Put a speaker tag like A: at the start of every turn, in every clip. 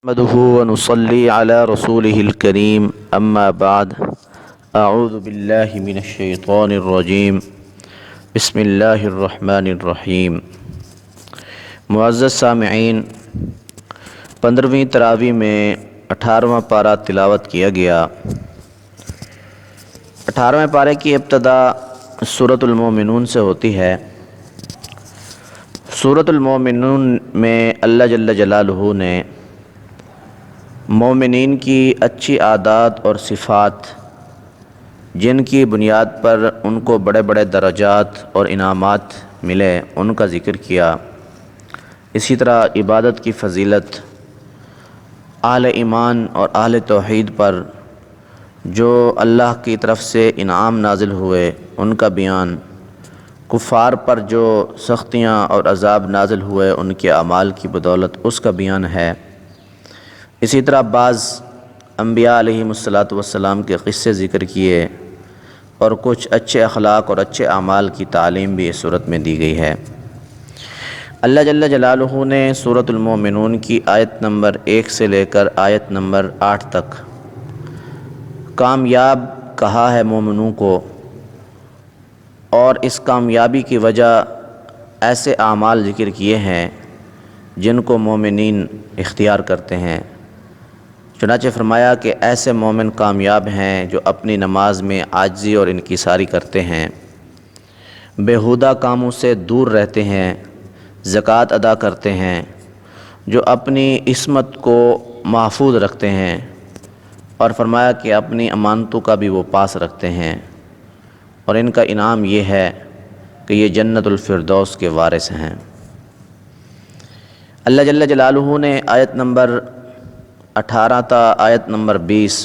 A: نحمده ونصلي على رسوله الكريم اما بعد اعوذ باللہ من الشیطان الرجیم بسم اللہ الرحمن الرحیم۔ معزز سامعین، 15ویں تراویح میں 18واں پارہ تلاوت کیا گیا۔ 18ویں پارے کی ابتدا سورۃ المومنون سے ہوتی ہے۔ سورۃ المومنون میں اللہ جل جلالہ نے مومنین کی اچھی عادات اور صفات، جن کی بنیاد پر ان کو بڑے بڑے درجات اور انعامات ملے، ان کا ذکر کیا۔ اسی طرح عبادت کی فضیلت، اہل ایمان اور اہل توحید پر جو اللہ کی طرف سے انعام نازل ہوئے ان کا بیان، کفار پر جو سختیاں اور عذاب نازل ہوئے ان کے اعمال کی بدولت، اس کا بیان ہے۔ اسی طرح بعض انبیاء علیہم السلام کے قصے ذکر کیے اور کچھ اچھے اخلاق اور اچھے اعمال کی تعلیم بھی اس صورت میں دی گئی ہے۔ اللہ جل جلالہ نے سورۃ المومنون کی آیت نمبر 1 سے لے کر آیت نمبر 8 تک کامیاب کہا ہے مومنوں کو، اور اس کامیابی کی وجہ ایسے اعمال ذکر کیے ہیں جن کو مومنین اختیار کرتے ہیں۔ چنانچہ فرمایا کہ ایسے مومن کامیاب ہیں جو اپنی نماز میں عاجزی اور انکساری کرتے ہیں، بیہودہ کاموں سے دور رہتے ہیں، زکوٰۃ ادا کرتے ہیں، جو اپنی عصمت کو محفوظ رکھتے ہیں، اور فرمایا کہ اپنی امانتوں کا بھی وہ پاس رکھتے ہیں، اور ان کا انعام یہ ہے کہ یہ جنت الفردوس کے وارث ہیں۔ اللہ جل جلالہ نے آیت نمبر 18 تا آیت نمبر 20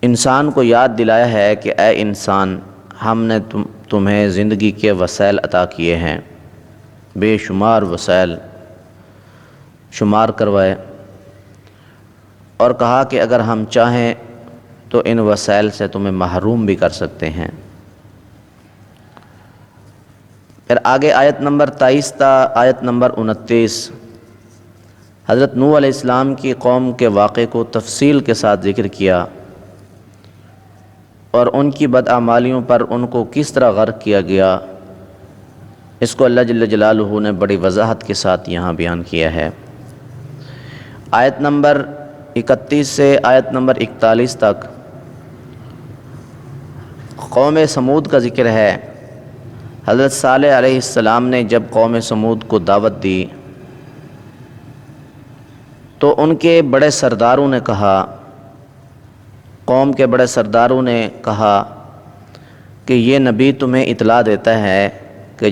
A: انسان کو یاد دلایا ہے کہ اے انسان، ہم نے تمہیں زندگی کے وسائل عطا کیے ہیں، بے شمار وسائل شمار کروائے، اور کہا کہ اگر ہم چاہیں تو ان وسائل سے تمہیں محروم بھی کر سکتے ہیں۔ پھر آگے آیت نمبر 23 تا آیت نمبر 29 حضرت نوح علیہ السلام کی قوم کے واقعے کو تفصیل کے ساتھ ذکر کیا، اور ان کی بدعمالیوں پر ان کو کس طرح غرق کیا گیا، اس کو اللہ جل جلالہ نے بڑی وضاحت کے ساتھ یہاں بیان کیا ہے۔ آیت نمبر 31 سے آیت نمبر 41 تک قوم سمود کا ذکر ہے۔ حضرت صالح علیہ السلام نے جب قوم سمود کو دعوت دی تو ان کے بڑے سرداروں نے کہا، قوم کے بڑے سرداروں نے کہا کہ یہ نبی تمہیں اطلاع دیتا ہے کہ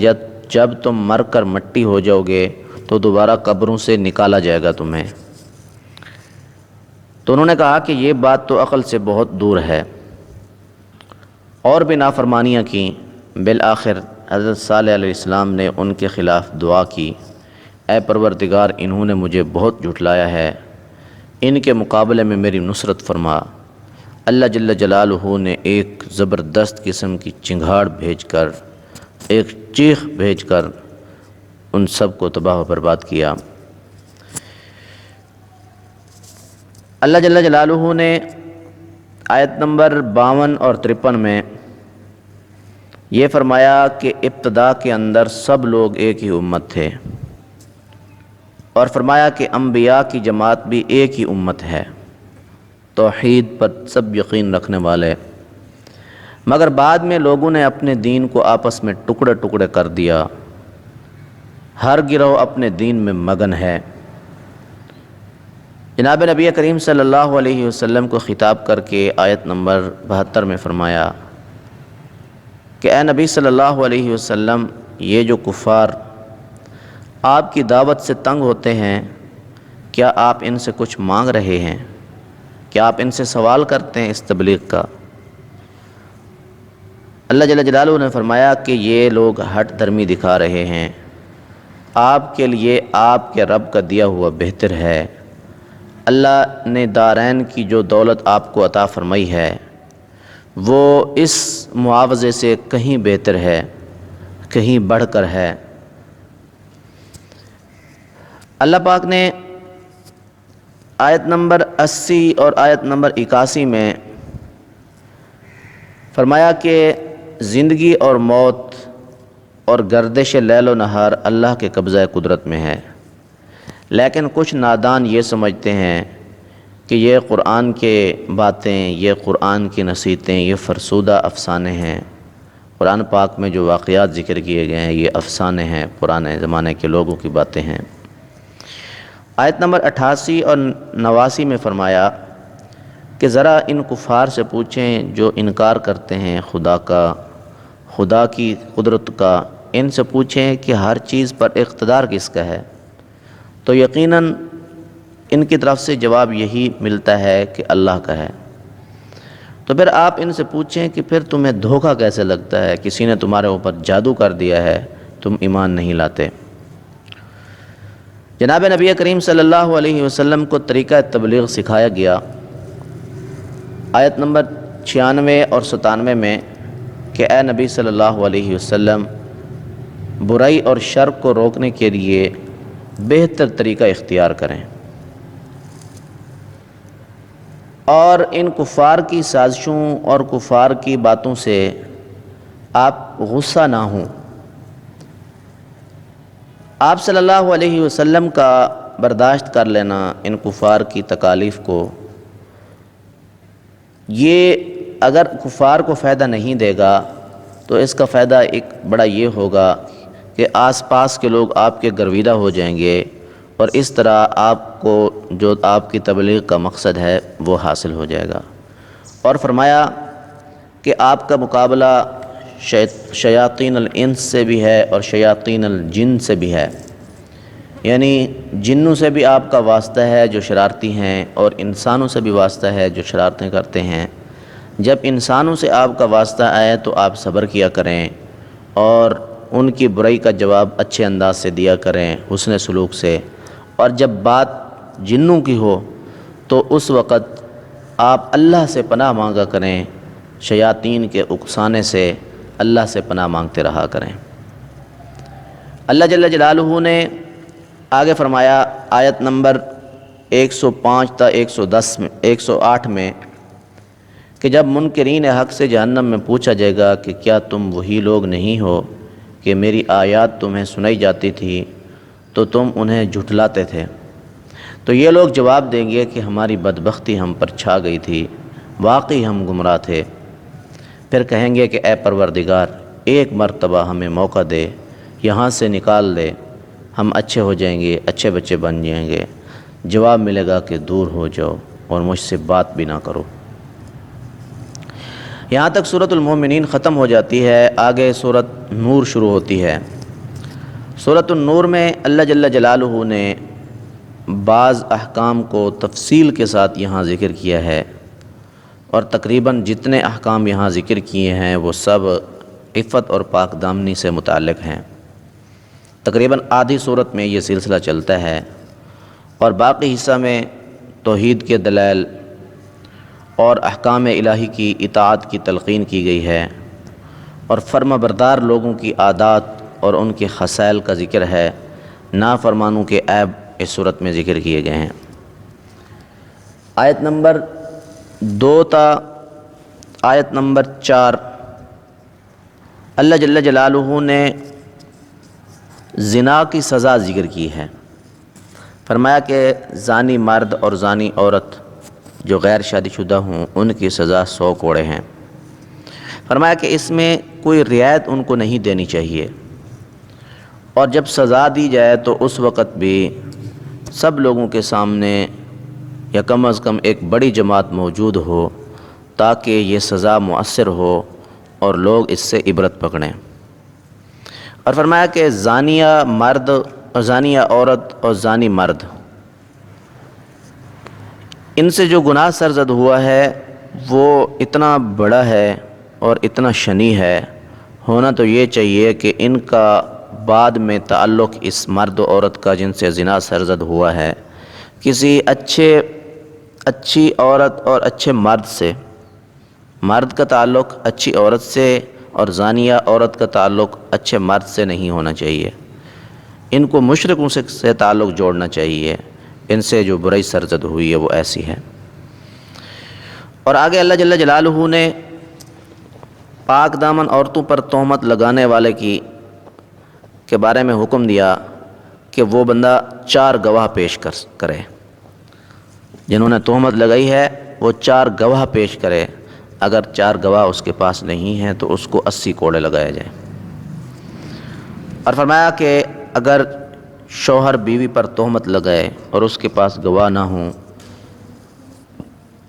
A: جب تم مر کر مٹی ہو جاؤ گے تو دوبارہ قبروں سے نکالا جائے گا تمہیں۔ تو انہوں نے کہا کہ یہ بات تو عقل سے بہت دور ہے، اور بھی نافرمانیاں کیں۔ بالآخر حضرت صالح علیہ السلام نے ان کے خلاف دعا کی، اے پروردگار، انہوں نے مجھے بہت جھٹلایا ہے، ان کے مقابلے میں میری نصرت فرما۔ اللہ جل جلالہ نے ایک زبردست قسم کی چنگھاڑ بھیج کر، ایک چیخ بھیج کر ان سب کو تباہ و برباد کیا۔ اللہ جل جلالہ نے آیت نمبر 52 اور 53 میں یہ فرمایا کہ ابتدا کے اندر سب لوگ ایک ہی امت تھے، اور فرمایا کہ انبیاء کی جماعت بھی ایک ہی امت ہے، توحید پر سب یقین رکھنے والے، مگر بعد میں لوگوں نے اپنے دین کو آپس میں ٹکڑے ٹکڑے کر دیا، ہر گروہ اپنے دین میں مگن ہے۔ جناب نبی کریم صلی اللہ علیہ وسلم کو خطاب کر کے آیت نمبر 72 میں فرمایا کہ اے نبی صلی اللہ علیہ وسلم، یہ جو کفار آپ کی دعوت سے تنگ ہوتے ہیں، کیا آپ ان سے کچھ مانگ رہے ہیں؟ کیا آپ ان سے سوال کرتے ہیں اس تبلیغ کا؟ اللہ جل جلالہ نے فرمایا کہ یہ لوگ ہٹ دھرمی دکھا رہے ہیں، آپ کے لیے آپ کے رب کا دیا ہوا بہتر ہے۔ اللہ نے دارین کی جو دولت آپ کو عطا فرمائی ہے وہ اس معاوضے سے کہیں بہتر ہے، کہیں بڑھ کر ہے۔ اللہ پاک نے آیت نمبر 80 اور آیت نمبر 81 میں فرمایا کہ زندگی اور موت اور گردش لیل و نہار اللہ کے قبضہ قدرت میں ہے، لیکن کچھ نادان یہ سمجھتے ہیں کہ یہ قرآن کے باتیں، یہ قرآن کی نصیحتیں، یہ فرسودہ افسانے ہیں۔ قرآن پاک میں جو واقعات ذکر کیے گئے ہیں یہ افسانے ہیں، پرانے زمانے کے لوگوں کی باتیں ہیں۔ آیت نمبر 88 اور 89 میں فرمایا کہ ذرا ان کفار سے پوچھیں جو انکار کرتے ہیں خدا کا، خدا کی قدرت کا، ان سے پوچھیں کہ ہر چیز پر اقتدار کس کا ہے، تو یقیناً ان کی طرف سے جواب یہی ملتا ہے کہ اللہ کا ہے۔ تو پھر آپ ان سے پوچھیں کہ پھر تمہیں دھوکہ کیسے لگتا ہے، کسی نے تمہارے اوپر جادو کر دیا ہے، تم ایمان نہیں لاتے۔ جناب نبی کریم صلی اللہ علیہ وسلم کو طریقہ تبلیغ سکھایا گیا۔ آیت نمبر 96 اور 97 میں کہ اے نبی صلی اللہ علیہ وسلم، برائی اور شر کو روکنے کے لیے بہتر طریقہ اختیار کریں اور ان کفار کی سازشوں اور کفار کی باتوں سے آپ غصہ نہ ہوں۔ آپ صلی اللہ علیہ وسلم کا برداشت کر لینا ان کفار کی تکالیف کو، یہ اگر کفار کو فائدہ نہیں دے گا تو اس کا فائدہ ایک بڑا یہ ہوگا کہ آس پاس کے لوگ آپ کے گرویدہ ہو جائیں گے، اور اس طرح آپ کو جو آپ کی تبلیغ کا مقصد ہے وہ حاصل ہو جائے گا۔ اور فرمایا کہ آپ کا مقابلہ شیاطین الانس سے بھی ہے اور شیاطین الجن سے بھی ہے، یعنی جنوں سے بھی آپ کا واسطہ ہے جو شرارتی ہیں، اور انسانوں سے بھی واسطہ ہے جو شرارتیں کرتے ہیں۔ جب انسانوں سے آپ کا واسطہ آئے تو آپ صبر کیا کریں اور ان کی برائی کا جواب اچھے انداز سے دیا کریں، حسن سلوک سے، اور جب بات جنوں کی ہو تو اس وقت آپ اللہ سے پناہ مانگا کریں، شیاطین کے اکسانے سے اللہ سے پناہ مانگتے رہا کریں۔ اللہ جل جلالہ نے آگے فرمایا آیت نمبر 105 تا 108 میں کہ جب منکرین حق سے جہنم میں پوچھا جائے گا کہ کیا تم وہی لوگ نہیں ہو کہ میری آیات تمہیں سنائی جاتی تھی تو تم انہیں جھٹلاتے تھے، تو یہ لوگ جواب دیں گے کہ ہماری بدبختی ہم پر چھا گئی تھی، واقعی ہم گمراہ تھے۔ پھر کہیں گے کہ اے پروردگار، ایک مرتبہ ہمیں موقع دے، یہاں سے نکال دے، ہم اچھے ہو جائیں گے، اچھے بچے بن جائیں گے۔ جواب ملے گا کہ دور ہو جاؤ اور مجھ سے بات بھی نہ کرو۔ یہاں تک سورۃ المومنین ختم ہو جاتی ہے، آگے سورۃ نور شروع ہوتی ہے۔ سورۃ النور میں اللہ جل جلالہ نے بعض احکام کو تفصیل کے ساتھ یہاں ذکر کیا ہے، اور تقریباً جتنے احکام یہاں ذکر کیے ہیں وہ سب عفت اور پاک دامنی سے متعلق ہیں۔ تقریباً آدھی صورت میں یہ سلسلہ چلتا ہے، اور باقی حصہ میں توحید کے دلائل اور احکام الہی کی اطاعت کی تلقین کی گئی ہے، اور فرما بردار لوگوں کی عادات اور ان کے خصائل کا ذکر ہے۔ نافرمانوں کے عیب اس صورت میں ذکر کیے گئے ہیں۔ آیت نمبر 2 تا آیت نمبر 4 اللہ جل جلالہ نے زنا کی سزا ذکر کی ہے۔ فرمایا کہ زانی مرد اور زانی عورت جو غیر شادی شدہ ہوں ان کی سزا 100 کوڑے ہیں۔ فرمایا کہ اس میں کوئی رعایت ان کو نہیں دینی چاہیے، اور جب سزا دی جائے تو اس وقت بھی سب لوگوں کے سامنے یا کم از کم ایک بڑی جماعت موجود ہو تاکہ یہ سزا مؤثر ہو اور لوگ اس سے عبرت پکڑیں۔ اور فرمایا کہ زانیہ مرد اور زانیہ عورت اور زانی مرد، ان سے جو گناہ سرزد ہوا ہے وہ اتنا بڑا ہے اور اتنا شنیع ہے، ہونا تو یہ چاہیے کہ ان کا بعد میں تعلق اس مرد و عورت کا جن سے زنا سرزد ہوا ہے کسی اچھی عورت اور اچھے مرد سے، مرد کا تعلق اچھی عورت سے اور زانیہ عورت کا تعلق اچھے مرد سے نہیں ہونا چاہیے۔ ان کو مشرکوں سے تعلق جوڑنا چاہیے، ان سے جو برائی سرزد ہوئی ہے وہ ایسی ہے۔ اور آگے اللہ جل جلالہ نے پاک دامن عورتوں پر تہمت لگانے والے کے بارے میں حکم دیا کہ وہ بندہ 4 گواہ پیش کرے، جنہوں نے تہمت لگائی ہے وہ 4 گواہ پیش کرے، اگر 4 گواہ اس کے پاس نہیں ہیں تو اس کو 80 کوڑے لگائے جائیں۔ اور فرمایا کہ اگر شوہر بیوی پر تہمت لگائے اور اس کے پاس گواہ نہ ہوں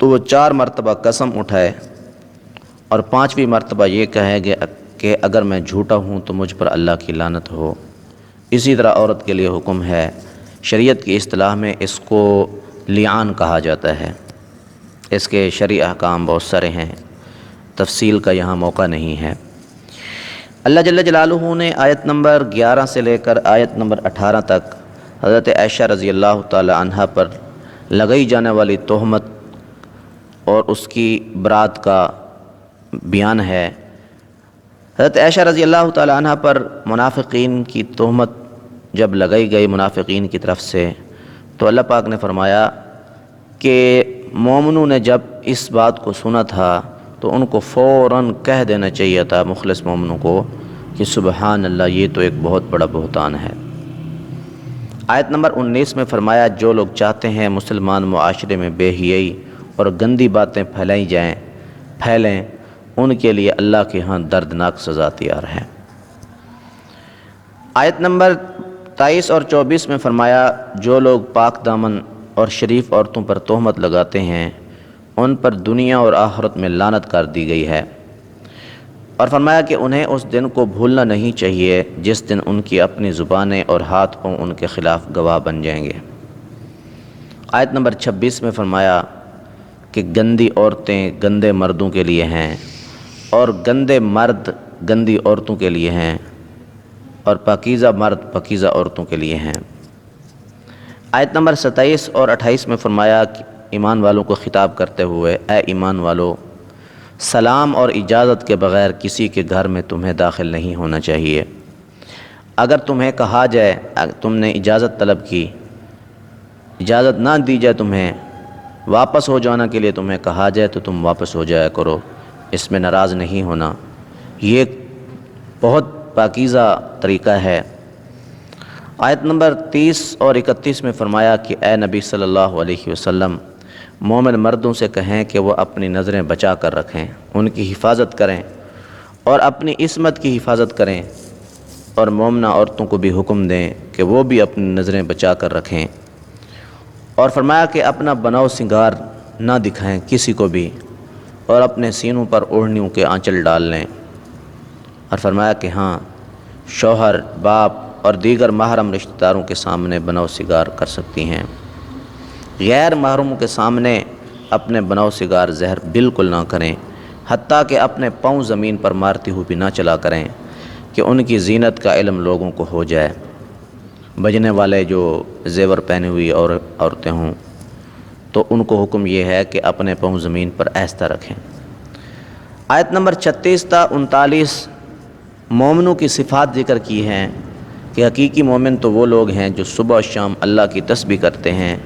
A: تو وہ 4 مرتبہ قسم اٹھائے اور 5ویں مرتبہ یہ کہے گا کہ اگر میں جھوٹا ہوں تو مجھ پر اللہ کی لعنت ہو۔ اسی طرح عورت کے لیے حکم ہے، شریعت کی اصطلاح میں اس کو لیعان کہا جاتا ہے، اس کے شرعی احکام بہت سارے ہیں، تفصیل کا یہاں موقع نہیں ہے۔ اللہ جل جلالہ نے آیت نمبر 11 سے لے کر آیت نمبر 18 تک حضرت عائشہ رضی اللہ تعالی عنہا پر لگائی جانے والی تہمت اور اس کی برات کا بیان ہے۔ حضرت عائشہ رضی اللہ تعالی عنہا پر منافقین کی تہمت جب لگائی گئی منافقین کی طرف سے تو اللہ پاک نے فرمایا کہ مومنوں نے جب اس بات کو سنا تھا تو ان کو فوراً کہہ دینا چاہیے تھا، مخلص مومنوں کو، کہ سبحان اللہ، یہ تو ایک بہت بڑا بہتان ہے۔ آیت نمبر 19 میں فرمایا جو لوگ چاہتے ہیں مسلمان معاشرے میں بے حیائی اور گندی باتیں پھیلیں ان کے لیے اللہ کے ہاں دردناک سزا تیار ہے۔ آیت نمبر 23 اور 24 میں فرمایا جو لوگ پاک دامن اور شریف عورتوں پر تہمت لگاتے ہیں ان پر دنیا اور آخرت میں لعنت کر دی گئی ہے، اور فرمایا کہ انہیں اس دن کو بھولنا نہیں چاہیے جس دن ان کی اپنی زبانیں اور ہاتھ پاؤں ان کے خلاف گواہ بن جائیں گے۔ آیت نمبر 26 میں فرمایا کہ گندی عورتیں گندے مردوں کے لیے ہیں اور گندے مرد گندی عورتوں کے لیے ہیں اور پاکیزہ مرد پاکیزہ عورتوں کے لیے ہیں۔ آیت نمبر 27 اور 28 میں فرمایا کہ ایمان والوں کو خطاب کرتے ہوئے اے ایمان والو، سلام اور اجازت کے بغیر کسی کے گھر میں تمہیں داخل نہیں ہونا چاہیے۔ اگر تمہیں کہا جائے، تم نے اجازت طلب کی، اجازت نہ دی جائے، تمہیں واپس ہو جانا کے لیے تمہیں کہا جائے تو تم واپس ہو جایا کرو، اس میں ناراض نہیں ہونا، یہ بہت پاکیزہ طریقہ ہے۔ آیت نمبر 30 اور 31 میں فرمایا کہ اے نبی صلی اللہ علیہ وسلم، مومن مردوں سے کہیں کہ وہ اپنی نظریں بچا کر رکھیں، ان کی حفاظت کریں اور اپنی عصمت کی حفاظت کریں، اور مومنہ عورتوں کو بھی حکم دیں کہ وہ بھی اپنی نظریں بچا کر رکھیں، اور فرمایا کہ اپنا بناؤ سنگار نہ دکھائیں کسی کو بھی، اور اپنے سینوں پر اوڑھنیوں کے آنچل ڈال لیں، اور فرمایا کہ ہاں شوہر، باپ اور دیگر محرم رشتہ داروں کے سامنے بناؤ سگار کر سکتی ہیں، غیر محرموں کے سامنے اپنے بناؤ سگار زہر بالکل نہ کریں، حتیٰ کہ اپنے پاؤں زمین پر مارتی ہوئی بھی نہ چلا کریں کہ ان کی زینت کا علم لوگوں کو ہو جائے، بجنے والے جو زیور پہنے ہوئی اور عورتیں ہوں تو ان کو حکم یہ ہے کہ اپنے پاؤں زمین پر ایستا رکھیں۔ آیت نمبر 36 تا 39 مومنوں کی صفات ذکر کی ہیں کہ حقیقی مومن تو وہ لوگ ہیں جو صبح و شام اللہ کی تسبیح کرتے ہیں،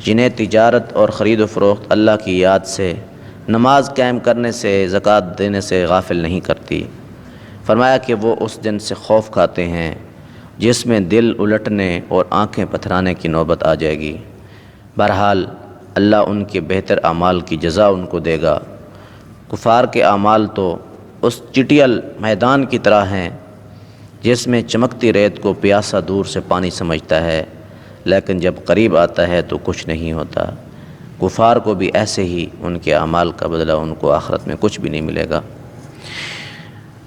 A: جنہیں تجارت اور خرید و فروخت اللہ کی یاد سے، نماز قائم کرنے سے، زکوٰۃ دینے سے غافل نہیں کرتی۔ فرمایا کہ وہ اس دن سے خوف کھاتے ہیں جس میں دل الٹنے اور آنکھیں پتھرانے کی نوبت آ جائے گی۔ بہرحال اللہ ان کے بہتر اعمال کی جزا ان کو دے گا۔ کفار کے اعمال تو اس چٹیل میدان کی طرح ہیں جس میں چمکتی ریت کو پیاسا دور سے پانی سمجھتا ہے، لیکن جب قریب آتا ہے تو کچھ نہیں ہوتا۔ کفار کو بھی ایسے ہی ان کے اعمال کا بدلہ ان کو آخرت میں کچھ بھی نہیں ملے گا۔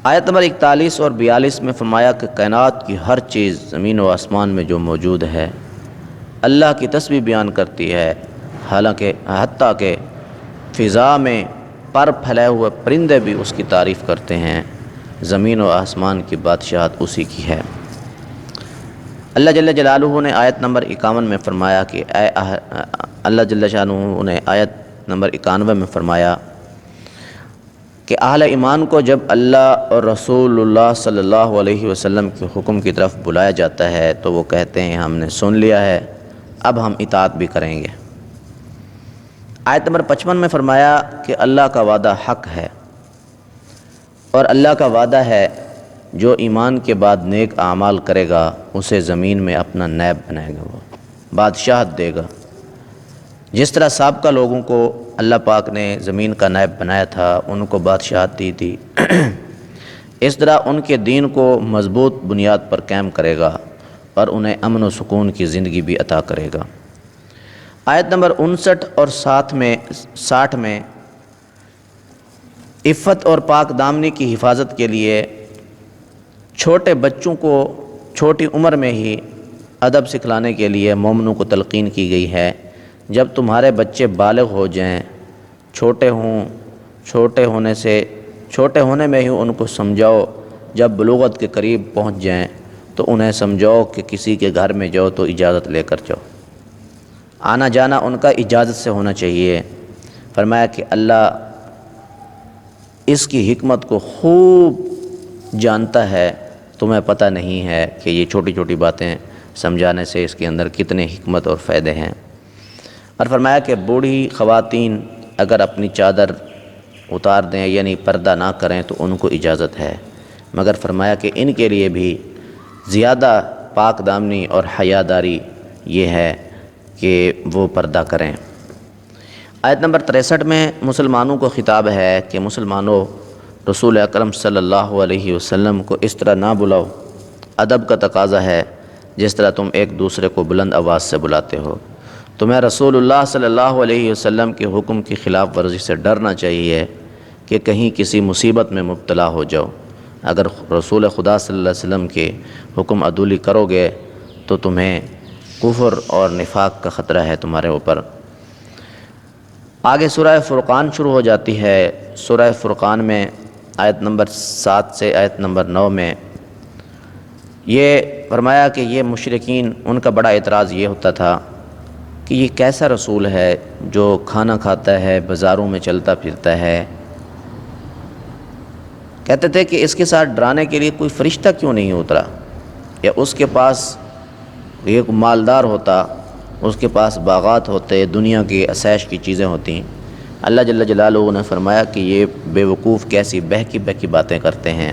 A: آیت نمبر 41 اور 42 میں فرمایا کہ کائنات کی ہر چیز زمین و آسمان میں جو موجود ہے اللہ کی تسبیح بیان کرتی ہے، حتیٰ کہ فضا میں پر پھیلے ہوئے پرندے بھی اس کی تعریف کرتے ہیں۔ زمین و آسمان کی بادشاہت اسی کی ہے۔ اللہ جل جلالہ نے آیت نمبر 51 میں فرمایا کہ اللہ جل شانہ نے آیت نمبر 91 میں فرمایا کہ اہل ایمان کو جب اللہ اور رسول اللہ صلی اللہ علیہ وسلم کے حکم کی طرف بلایا جاتا ہے تو وہ کہتے ہیں ہم نے سن لیا ہے اب ہم اطاعت بھی کریں گے۔ آیت نمبر 55 میں فرمایا کہ اللہ کا وعدہ حق ہے، اور اللہ کا وعدہ ہے جو ایمان کے بعد نیک اعمال کرے گا اسے زمین میں اپنا نائب بنائے گا، وہ بادشاہت دے گا۔ جس طرح سابقہ لوگوں کو اللہ پاک نے زمین کا نائب بنایا تھا، ان کو بادشاہت دی تھی، اس طرح ان کے دین کو مضبوط بنیاد پر قائم کرے گا اور انہیں امن و سکون کی زندگی بھی عطا کرے گا۔ آیت نمبر 59 اور 60 میں عفت اور پاک دامنی کی حفاظت کے لیے چھوٹے بچوں کو چھوٹی عمر میں ہی ادب سکھلانے کے لیے مومنوں کو تلقین کی گئی ہے۔ جب تمہارے بچے بالغ ہو جائیں، چھوٹے ہونے میں ہی ان کو سمجھاؤ، جب بلوغت کے قریب پہنچ جائیں تو انہیں سمجھاؤ کہ کسی کے گھر میں جاؤ تو اجازت لے کر جاؤ، آنا جانا ان کا اجازت سے ہونا چاہیے۔ فرمایا کہ اللہ اس کی حکمت کو خوب جانتا ہے، تمہیں پتہ نہیں ہے کہ یہ چھوٹی چھوٹی باتیں سمجھانے سے اس کے اندر کتنے حکمت اور فائدے ہیں۔ اور فرمایا کہ بوڑھی خواتین اگر اپنی چادر اتار دیں یعنی پردہ نہ کریں تو ان کو اجازت ہے، مگر فرمایا کہ ان کے لیے بھی زیادہ پاک دامنی اور حیاداری یہ ہے کہ وہ پردہ کریں۔ آیت نمبر 63 میں مسلمانوں کو خطاب ہے کہ مسلمانوں، رسول اکرم صلی اللہ علیہ وسلم کو اس طرح نہ بلاؤ، ادب کا تقاضا ہے جس طرح تم ایک دوسرے کو بلند آواز سے بلاتے ہو۔ تمہیں رسول اللہ صلی اللہ علیہ وسلم کے حکم کی خلاف ورزی سے ڈرنا چاہیے کہ کہیں کسی مصیبت میں مبتلا ہو جاؤ۔ اگر رسول خدا صلی اللہ علیہ وسلم کے حکم عدولی کرو گے تو تمہیں کفر اور نفاق کا خطرہ ہے تمہارے اوپر۔ آگے سورہ فرقان شروع ہو جاتی ہے۔ سورہ فرقان میں آیت نمبر 7 سے آیت نمبر 9 میں یہ فرمایا کہ یہ مشرکین، ان کا بڑا اعتراض یہ ہوتا تھا کہ یہ کیسا رسول ہے جو کھانا کھاتا ہے، بازاروں میں چلتا پھرتا ہے۔ کہتے تھے کہ اس کے ساتھ ڈرانے کے لیے کوئی فرشتہ کیوں نہیں اترا، یا اس کے پاس ایک مالدار ہوتا، اس کے پاس باغات ہوتے، دنیا کی عشائش کی چیزیں ہوتیں۔ اللہ جل جلالہ نے فرمایا کہ یہ بے وقوف کیسی بہکی باتیں کرتے ہیں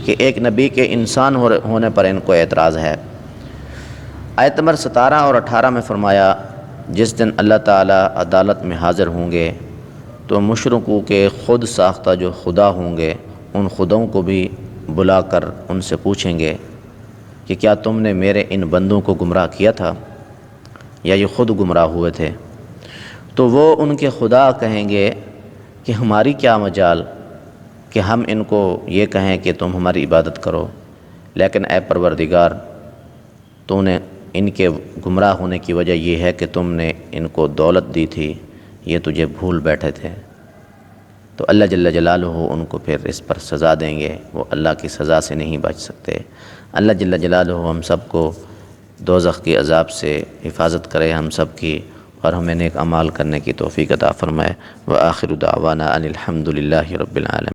A: کہ ایک نبی کے انسان ہونے پر ان کو اعتراض ہے۔ آیت نمبر 17 اور 18 میں فرمایا جس دن اللہ تعالیٰ عدالت میں حاضر ہوں گے تو مشرکوں کے خود ساختہ جو خدا ہوں گے ان خداؤں کو بھی بلا کر ان سے پوچھیں گے کہ کیا تم نے میرے ان بندوں کو گمراہ کیا تھا یا یہ خود گمراہ ہوئے تھے؟ تو وہ ان کے خدا کہیں گے کہ ہماری کیا مجال کہ ہم ان کو یہ کہیں کہ تم ہماری عبادت کرو، لیکن اے پروردگار تو نے ان کے گمراہ ہونے کی وجہ یہ ہے کہ تم نے ان کو دولت دی تھی، یہ تجھے بھول بیٹھے تھے۔ تو اللہ جل جلالہ ان کو پھر اس پر سزا دیں گے، وہ اللہ کی سزا سے نہیں بچ سکتے۔ اللہ جل جلالہ ہم سب کو دوزخ کی عذاب سے حفاظت کرے ہم سب کی، اور ہمیں نیک اعمال کرنے کی توفیق عطا فرمائے۔ وآخر دعوانا ان الحمد للہ رب العالمین۔